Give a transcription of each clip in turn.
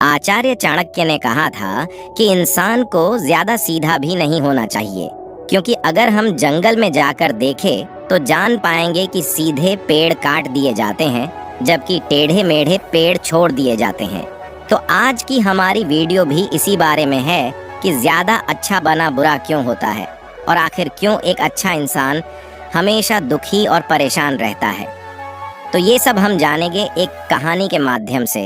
आचार्य चाणक्य ने कहा था कि इंसान को ज्यादा सीधा भी नहीं होना चाहिए, क्योंकि अगर हम जंगल में जाकर देखें तो जान पाएंगे कि सीधे पेड़ काट दिए जाते हैं जबकि टेढ़े मेढ़े पेड़ छोड़ दिए जाते हैं। तो आज की हमारी वीडियो भी इसी बारे में है कि ज्यादा अच्छा बना बुरा क्यों होता है और आखिर क्यों एक अच्छा इंसान हमेशा दुखी और परेशान रहता है। तो ये सब हम जानेंगे एक कहानी के माध्यम से।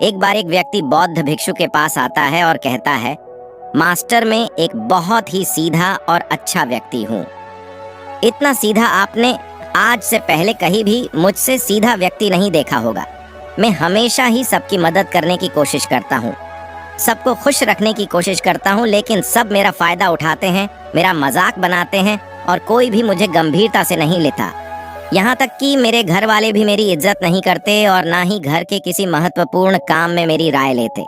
एक बार एक व्यक्ति बौद्ध भिक्षु के पास आता है और कहता है, मास्टर मैं एक बहुत ही सीधा और अच्छा व्यक्ति हूँ। इतना सीधा आपने आज से पहले कहीं भी मुझसे सीधा व्यक्ति नहीं देखा होगा। मैं हमेशा ही सबकी मदद करने की कोशिश करता हूँ, सबको खुश रखने की कोशिश करता हूँ, लेकिन सब मेरा फायदा उठाते हैं, मेरा मजाक बनाते हैं और कोई भी मुझे गंभीरता से नहीं लेता। यहाँ तक कि मेरे घर वाले भी मेरी इज्जत नहीं करते और ना ही घर के किसी महत्वपूर्ण काम में मेरी राय लेते,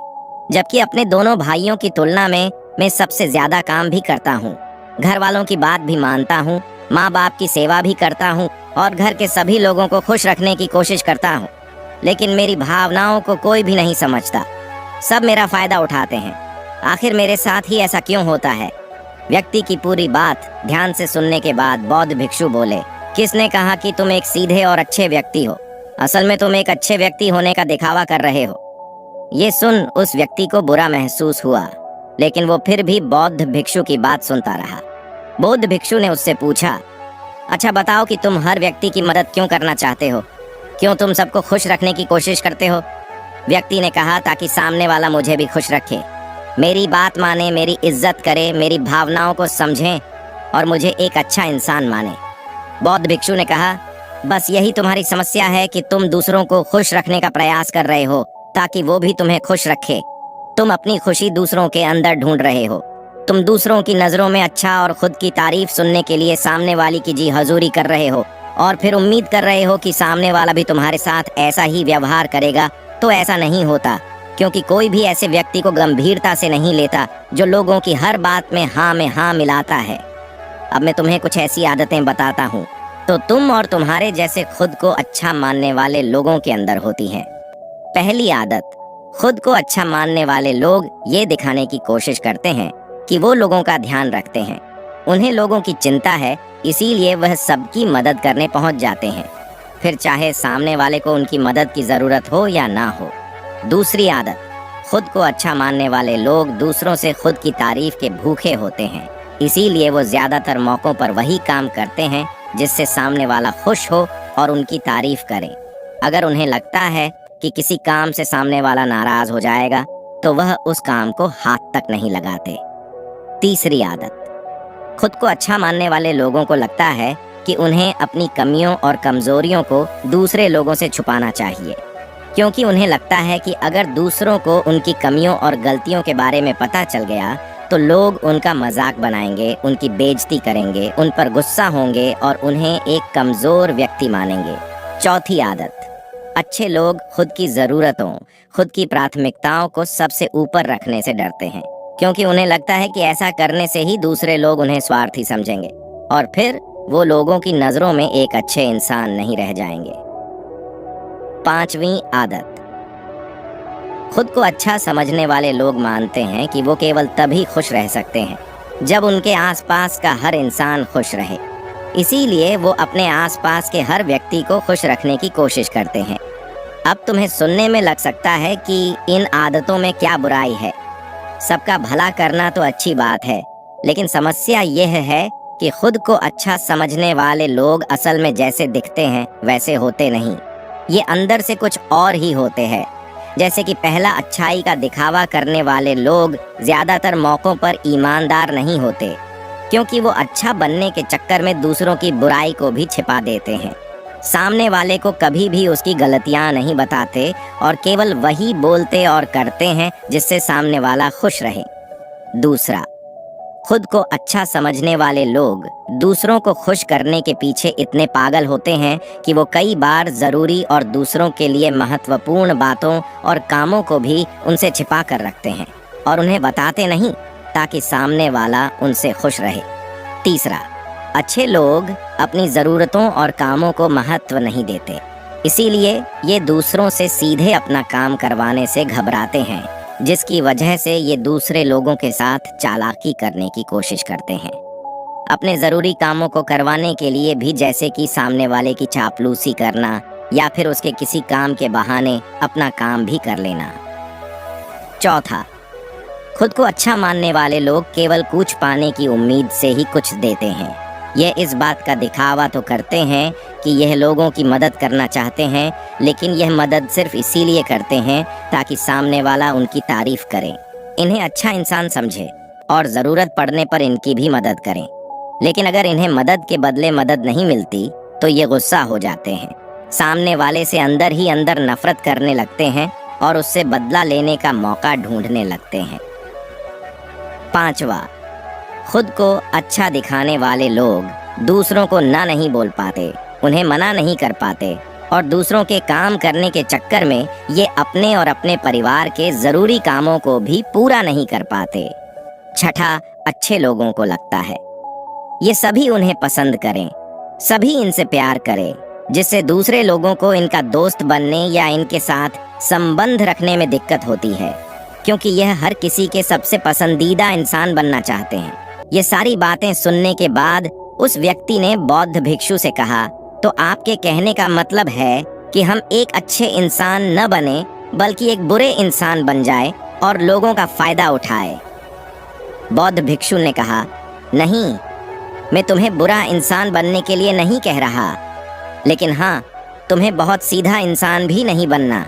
जबकि अपने दोनों भाइयों की तुलना में मैं सबसे ज्यादा काम भी करता हूँ। घर वालों की बात भी मानता हूँ, माँ बाप की सेवा भी करता हूँ और घर के सभी लोगों को खुश रखने की कोशिश करता हूँ, लेकिन मेरी भावनाओं को कोई भी नहीं समझता। सब मेरा फायदा उठाते हैं। आखिर मेरे साथ ही ऐसा क्यों होता है? व्यक्ति की पूरी बात ध्यान से सुनने के बाद बौद्ध भिक्षु बोले, किसने कहा कि तुम एक सीधे और अच्छे व्यक्ति हो? असल में तुम एक अच्छे व्यक्ति होने का दिखावा कर रहे हो। ये सुन उस व्यक्ति को बुरा महसूस हुआ, लेकिन वो फिर भी बौद्ध भिक्षु की बात सुनता रहा। बौद्ध भिक्षु ने उससे पूछा, अच्छा बताओ कि तुम हर व्यक्ति की मदद क्यों करना चाहते हो? क्यों तुम सबको खुश रखने की कोशिश करते हो? व्यक्ति ने कहा, ताकि सामने वाला मुझे भी खुश रखे, मेरी बात माने, मेरी इज्जत करे, मेरी भावनाओं को समझे और मुझे एक अच्छा इंसान माने। बौद्ध भिक्षु ने कहा, बस यही तुम्हारी समस्या है कि तुम दूसरों को खुश रखने का प्रयास कर रहे हो ताकि वो भी तुम्हें खुश रखे। तुम अपनी खुशी दूसरों के अंदर ढूंढ रहे हो। तुम दूसरों की नजरों में अच्छा और खुद की तारीफ सुनने के लिए सामने वाली की जी हजूरी कर रहे हो और फिर उम्मीद कर रहे हो कि सामने वाला भी तुम्हारे साथ ऐसा ही व्यवहार करेगा। तो ऐसा नहीं होता, क्योंकि कोई भी ऐसे व्यक्ति को गंभीरता से नहीं लेता जो लोगों की हर बात में हाँ मिलाता है। अब मैं तुम्हें कुछ ऐसी आदतें बताता हूँ तो तुम और तुम्हारे जैसे खुद को अच्छा मानने वाले लोगों के अंदर होती हैं। पहली आदत, खुद को अच्छा मानने वाले लोग ये दिखाने की कोशिश करते हैं कि वो लोगों का ध्यान रखते हैं। उन्हें लोगों की चिंता है, इसीलिए वह सबकी मदद करने पहुंच जाते हैं, फिर चाहे सामने वाले को उनकी मदद की जरूरत हो या ना हो। दूसरी आदत, खुद को अच्छा मानने वाले लोग दूसरों से खुद की तारीफ के भूखे होते हैं, इसीलिए वो ज्यादातर मौकों पर वही काम करते हैं जिससे सामने वाला खुश हो और उनकी तारीफ करे। अगर उन्हें लगता है कि किसी काम से सामने वाला नाराज हो जाएगा तो वह उस काम को हाथ तक नहीं लगाते। तीसरी आदत, खुद को अच्छा मानने वाले लोगों को लगता है कि उन्हें अपनी कमियों और कमजोरियों को दूसरे लोगों से छुपाना चाहिए, क्योंकि उन्हें लगता है कि अगर दूसरों को उनकी कमियों और गलतियों के बारे में पता चल गया तो लोग उनका मजाक बनाएंगे, उनकी बेइज्जती करेंगे, उन पर गुस्सा होंगे और उन्हें एक कमजोर व्यक्ति मानेंगे। चौथी आदत, अच्छे लोग खुद की जरूरतों, खुद की प्राथमिकताओं को सबसे ऊपर रखने से डरते हैं, क्योंकि उन्हें लगता है कि ऐसा करने से ही दूसरे लोग उन्हें स्वार्थी समझेंगे और फिर वो लोगों की नजरों में एक अच्छे इंसान नहीं रह जाएंगे। पांचवी आदत, खुद को अच्छा समझने वाले लोग मानते हैं कि वो केवल तभी खुश रह सकते हैं जब उनके आसपास का हर इंसान खुश रहे, इसीलिए वो अपने आसपास के हर व्यक्ति को खुश रखने की कोशिश करते हैं। अब तुम्हें सुनने में लग सकता है कि इन आदतों में क्या बुराई है, सबका भला करना तो अच्छी बात है, लेकिन समस्या यह है कि खुद को अच्छा समझने वाले लोग असल में जैसे दिखते हैं वैसे होते नहीं, ये अंदर से कुछ और ही होते हैं। जैसे कि पहला, अच्छाई का दिखावा करने वाले लोग ज्यादातर मौकों पर ईमानदार नहीं होते, क्योंकि वो अच्छा बनने के चक्कर में दूसरों की बुराई को भी छिपा देते हैं। सामने वाले को कभी भी उसकी गलतियां नहीं बताते और केवल वही बोलते और करते हैं जिससे सामने वाला खुश रहे। दूसरा, खुद को अच्छा समझने वाले लोग दूसरों को खुश करने के पीछे इतने पागल होते हैं कि वो कई बार जरूरी और दूसरों के लिए महत्वपूर्ण बातों और कामों को भी उनसे छिपा कर रखते हैं और उन्हें बताते नहीं, ताकि सामने वाला उनसे खुश रहे। तीसरा, अच्छे लोग अपनी ज़रूरतों और कामों को महत्व नहीं देते, इसीलिए ये दूसरों से सीधे अपना काम करवाने से घबराते हैं, जिसकी वजह से ये दूसरे लोगों के साथ चालाकी करने की कोशिश करते हैं, अपने ज़रूरी कामों को करवाने के लिए भी, जैसे कि सामने वाले की चापलूसी करना या फिर उसके किसी काम के बहाने अपना काम भी कर लेना। चौथा, खुद को अच्छा मानने वाले लोग केवल कुछ पाने की उम्मीद से ही कुछ देते हैं। यह इस बात का दिखावा तो करते हैं कि यह लोगों की मदद करना चाहते हैं, लेकिन यह मदद सिर्फ इसीलिए करते हैं ताकि सामने वाला उनकी तारीफ करे, इन्हें अच्छा इंसान समझे और ज़रूरत पड़ने पर इनकी भी मदद करें। लेकिन अगर इन्हें मदद के बदले मदद नहीं मिलती तो ये गुस्सा हो जाते हैं, सामने वाले से अंदर ही अंदर नफरत करने लगते हैं और उससे बदला लेने का मौका ढूंढने लगते हैं। पांचवा, खुद को अच्छा दिखाने वाले लोग दूसरों को ना नहीं बोल पाते, उन्हें मना नहीं कर पाते और दूसरों के काम करने के चक्कर में ये अपने और अपने परिवार के ज़रूरी कामों को भी पूरा नहीं कर पाते। छठा, अच्छे लोगों को लगता है ये सभी उन्हें पसंद करें, सभी इनसे प्यार करें, जिससे दूसरे लोगों को इनका दोस्त बनने या इनके साथ संबंध रखने में दिक्कत होती है, क्योंकि यह हर किसी के सबसे पसंदीदा इंसान बनना चाहते हैं। ये सारी बातें सुनने के बाद उस व्यक्ति ने बौद्ध भिक्षु से कहा, तो आपके कहने का मतलब है कि हम एक अच्छे इंसान न बने बल्कि एक बुरे इंसान बन जाए और लोगों का फायदा उठाए। बौद्ध भिक्षु ने कहा, नहीं, मैं तुम्हें बुरा इंसान बनने के लिए नहीं कह रहा, लेकिन हाँ, तुम्हें बहुत सीधा इंसान भी नहीं बनना।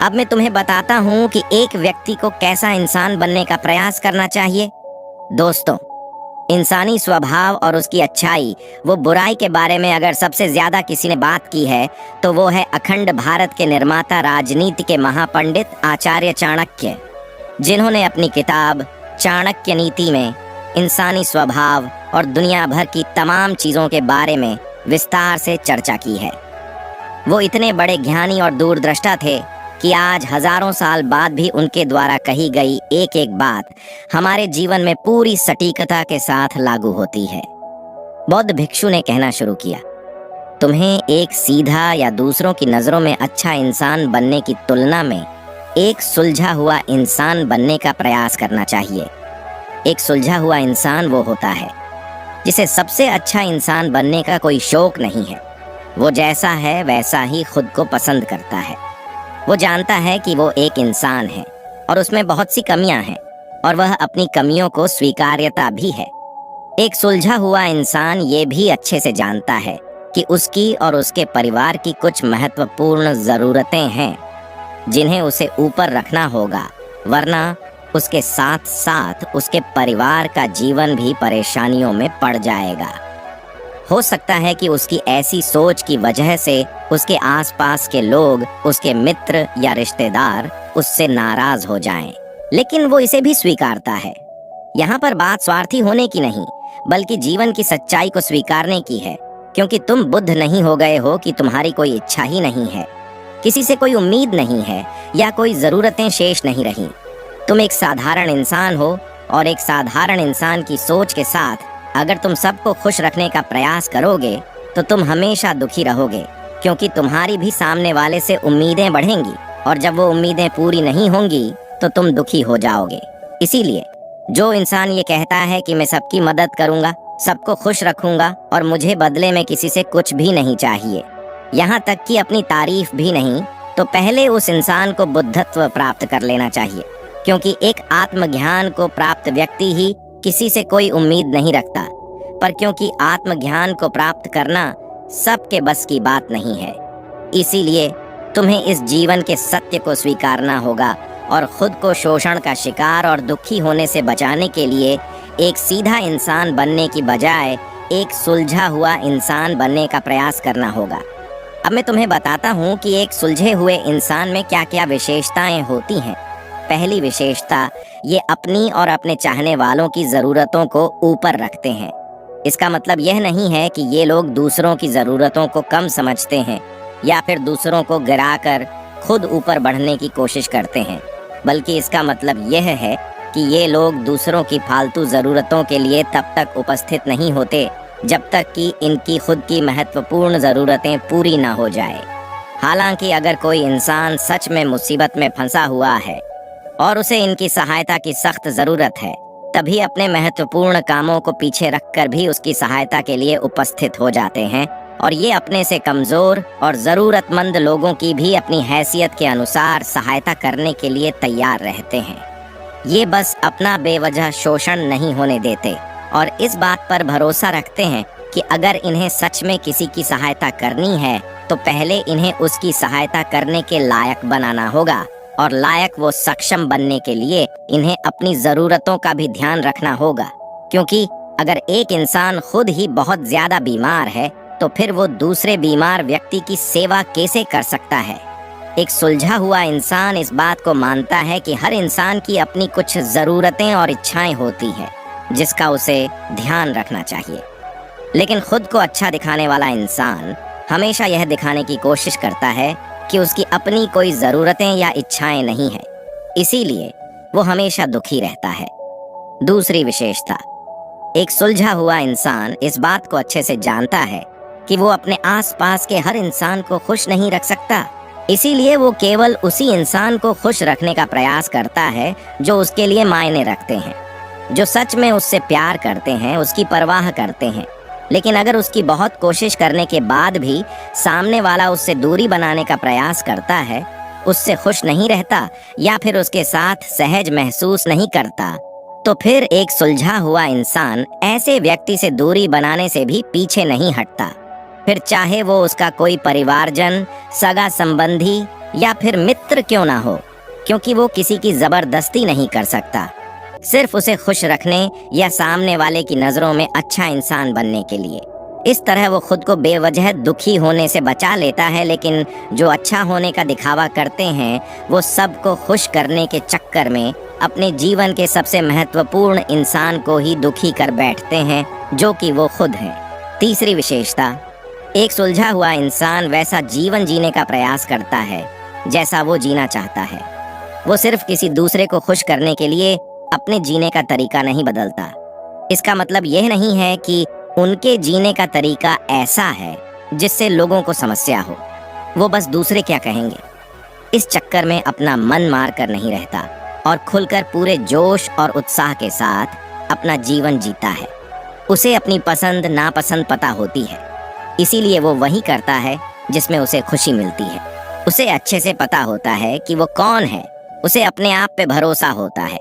अब मैं तुम्हें बताता हूँ कि एक व्यक्ति को कैसा इंसान बनने का प्रयास करना चाहिए। दोस्तों, इंसानी स्वभाव और उसकी अच्छाई वो बुराई के बारे में अगर सबसे ज्यादा किसी ने बात की है तो वो है अखंड भारत के निर्माता, राजनीति के महापंडित आचार्य चाणक्य, जिन्होंने अपनी किताब चाणक्य नीति में इंसानी स्वभाव और दुनिया भर की तमाम चीज़ों के बारे में विस्तार से चर्चा की है। वो इतने बड़े ज्ञानी और दूरदृष्टा थे कि आज हजारों साल बाद भी उनके द्वारा कही गई एक एक बात हमारे जीवन में पूरी सटीकता के साथ लागू होती है। बौद्ध भिक्षु ने कहना शुरू किया, तुम्हें एक सीधा या दूसरों की नज़रों में अच्छा इंसान बनने की तुलना में एक सुलझा हुआ इंसान बनने का प्रयास करना चाहिए। एक सुलझा हुआ इंसान वो होता है जिसे सबसे अच्छा इंसान बनने का कोई शौक नहीं है। वो जैसा है वैसा ही खुद को पसंद करता है। वो जानता है कि वो एक इंसान है और उसमें बहुत सी कमियां हैं और वह अपनी कमियों को स्वीकार्यता भी है। एक सुलझा हुआ इंसान ये भी अच्छे से जानता है कि उसकी और उसके परिवार की कुछ महत्वपूर्ण ज़रूरतें हैं जिन्हें उसे ऊपर रखना होगा, वरना उसके साथ साथ उसके परिवार का जीवन भी परेशानियों में पड़ जाएगा। हो सकता है कि उसकी ऐसी सोच की वजह से उसके आसपास के लोग, उसके मित्र या रिश्तेदार उससे नाराज हो जाएं, लेकिन वो इसे भी स्वीकारता है। यहाँ पर बात स्वार्थी होने की नहीं, बल्कि जीवन की सच्चाई को स्वीकारने की है, क्योंकि तुम बुद्ध नहीं हो गए हो कि तुम्हारी कोई इच्छा ही नहीं है, किसी से कोई उम्मीद नहीं है या कोई ज़रूरतें शेष नहीं रही। तुम एक साधारण इंसान हो और एक साधारण इंसान की सोच के साथ अगर तुम सबको खुश रखने का प्रयास करोगे तो तुम हमेशा दुखी रहोगे, क्योंकि तुम्हारी भी सामने वाले से उम्मीदें बढ़ेंगी और जब वो उम्मीदें पूरी नहीं होंगी तो तुम दुखी हो जाओगे। इसीलिए जो इंसान ये कहता है कि मैं सबकी मदद करूंगा, सबको खुश रखूंगा और मुझे बदले में किसी से कुछ भी नहीं चाहिए, यहाँ तक कि अपनी तारीफ भी नहीं, तो पहले उस इंसान को बुद्धत्व प्राप्त कर लेना चाहिए, क्योंकि एक आत्मज्ञान को प्राप्त व्यक्ति ही किसी से कोई उम्मीद नहीं रखता। पर क्योंकि आत्मज्ञान को प्राप्त करना सबके बस की बात नहीं है, इसीलिए तुम्हें इस जीवन के सत्य को स्वीकारना होगा और खुद को शोषण का शिकार और दुखी होने से बचाने के लिए एक सीधा इंसान बनने की बजाय एक सुलझा हुआ इंसान बनने का प्रयास करना होगा। अब मैं तुम्हें बताता हूँ कि एक सुलझे हुए इंसान में क्या क्या विशेषताएं होती हैं। पहली विशेषता, ये अपनी और अपने चाहने वालों की ज़रूरतों को ऊपर रखते हैं। इसका मतलब यह नहीं है कि ये लोग दूसरों की ज़रूरतों को कम समझते हैं या फिर दूसरों को गिराकर खुद ऊपर बढ़ने की कोशिश करते हैं, बल्कि इसका मतलब यह है कि ये लोग दूसरों की फालतू ज़रूरतों के लिए तब तक उपस्थित नहीं होते जब तक कि इनकी खुद की महत्वपूर्ण ज़रूरतें पूरी ना हो जाए। हालांकि अगर कोई इंसान सच में मुसीबत में फंसा हुआ है और उसे इनकी सहायता की सख्त जरूरत है, तभी अपने महत्वपूर्ण कामों को पीछे रखकर भी उसकी सहायता के लिए उपस्थित हो जाते हैं और ये अपने से कमजोर और जरूरतमंद लोगों की भी अपनी हैसियत के अनुसार सहायता करने के लिए तैयार रहते हैं। ये बस अपना बेवजह शोषण नहीं होने देते और इस बात पर भरोसा रखते हैं कि अगर इन्हें सच में किसी की सहायता करनी है तो पहले इन्हें उसकी सहायता करने के लायक बनाना होगा, और लायक वो सक्षम बनने के लिए इन्हें अपनी जरूरतों का भी ध्यान रखना होगा। क्योंकि अगर एक इंसान खुद ही बहुत ज्यादा बीमार है तो फिर वो दूसरे बीमार व्यक्ति की सेवा कैसे कर सकता है। एक सुलझा हुआ इंसान इस बात को मानता है कि हर इंसान की अपनी कुछ जरूरतें और इच्छाएं होती है जिसका उसे ध्यान रखना चाहिए। लेकिन खुद को अच्छा दिखाने वाला इंसान हमेशा यह दिखाने की कोशिश करता है कि उसकी अपनी कोई जरूरतें या इच्छाएं नहीं है, इसीलिए वो हमेशा दुखी रहता है। दूसरी विशेषता, एक सुलझा हुआ इंसान इस बात को अच्छे से जानता है कि वो अपने आसपास के हर इंसान को खुश नहीं रख सकता, इसीलिए वो केवल उसी इंसान को खुश रखने का प्रयास करता है जो उसके लिए मायने रखते हैं, जो सच में उससे प्यार करते हैं, उसकी परवाह करते हैं। लेकिन अगर उसकी बहुत कोशिश करने के बाद भी सामने वाला उससे दूरी बनाने का प्रयास करता है, उससे खुश नहीं रहता या फिर उसके साथ सहज महसूस नहीं करता, तो फिर एक सुलझा हुआ इंसान ऐसे व्यक्ति से दूरी बनाने से भी पीछे नहीं हटता, फिर चाहे वो उसका कोई परिवारजन, सगा संबंधी या फिर मित्र क्यों ना हो, क्योंकि वो किसी की जबरदस्ती नहीं कर सकता, सिर्फ उसे खुश रखने या सामने वाले की नजरों में अच्छा इंसान बनने के लिए। इस तरह वो खुद को बेवजह दुखी होने से बचा लेता है, लेकिन जो अच्छा होने का दिखावा करते हैं वो सबको खुश करने के चक्कर में अपने जीवन के सबसे महत्वपूर्ण इंसान को ही दुखी कर बैठते हैं, जो कि वो खुद हैं। तीसरी विशेषता, एक सुलझा हुआ इंसान वैसा जीवन जीने का प्रयास करता है जैसा वो जीना चाहता है। वो सिर्फ किसी दूसरे को खुश करने के लिए अपने जीने का तरीका नहीं बदलता। इसका मतलब यह नहीं है कि उनके जीने का तरीका ऐसा है जिससे लोगों को समस्या हो, वो बस दूसरे क्या कहेंगे इस चक्कर में अपना मन मार कर नहीं रहता और खुलकर पूरे जोश और उत्साह के साथ अपना जीवन जीता है। उसे अपनी पसंद नापसंद पता होती है, इसीलिए वो वही करता है जिसमें उसे खुशी मिलती है। उसे अच्छे से पता होता है कि वो कौन है, उसे अपने आप पे भरोसा होता है,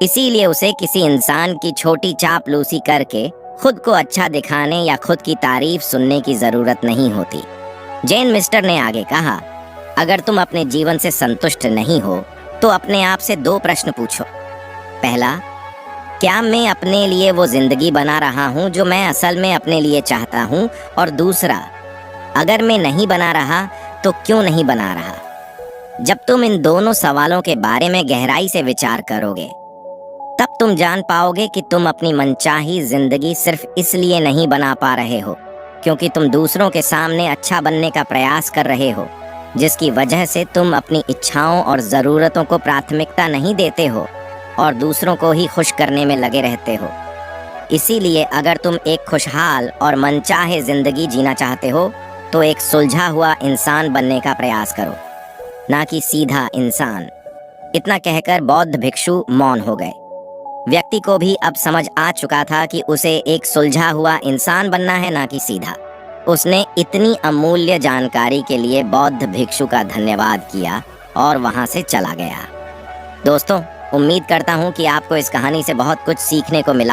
इसीलिए उसे किसी इंसान की छोटी चापलूसी करके खुद को अच्छा दिखाने या खुद की तारीफ सुनने की जरूरत नहीं होती। जेन मिस्टर ने आगे कहा, अगर तुम अपने जीवन से संतुष्ट नहीं हो तो अपने आप से 2 प्रश्न पूछो। पहला, क्या मैं अपने लिए वो जिंदगी बना रहा हूँ जो मैं असल में अपने लिए चाहता हूँ? और दूसरा, अगर मैं नहीं बना रहा तो क्यों नहीं बना रहा? जब तुम इन दोनों सवालों के बारे में गहराई से विचार करोगे तब तुम जान पाओगे कि तुम अपनी मनचाही जिंदगी सिर्फ इसलिए नहीं बना पा रहे हो क्योंकि तुम दूसरों के सामने अच्छा बनने का प्रयास कर रहे हो, जिसकी वजह से तुम अपनी इच्छाओं और ज़रूरतों को प्राथमिकता नहीं देते हो और दूसरों को ही खुश करने में लगे रहते हो। इसीलिए अगर तुम एक खुशहाल और मनचाहे जिंदगी जीना चाहते हो तो एक सुलझा हुआ इंसान बनने का प्रयास करो, ना कि सीधा इंसान। इतना कहकर बौद्ध भिक्षु मौन हो गए। व्यक्ति को भी अब समझ आ चुका था कि उसे एक सुलझा हुआ इंसान बनना है, ना कि सीधा। उसने इतनी अमूल्य जानकारी के लिए बौद्ध भिक्षु का धन्यवाद किया और वहां से चला गया। दोस्तों, उम्मीद करता हूं कि आपको इस कहानी से बहुत कुछ सीखने को मिला।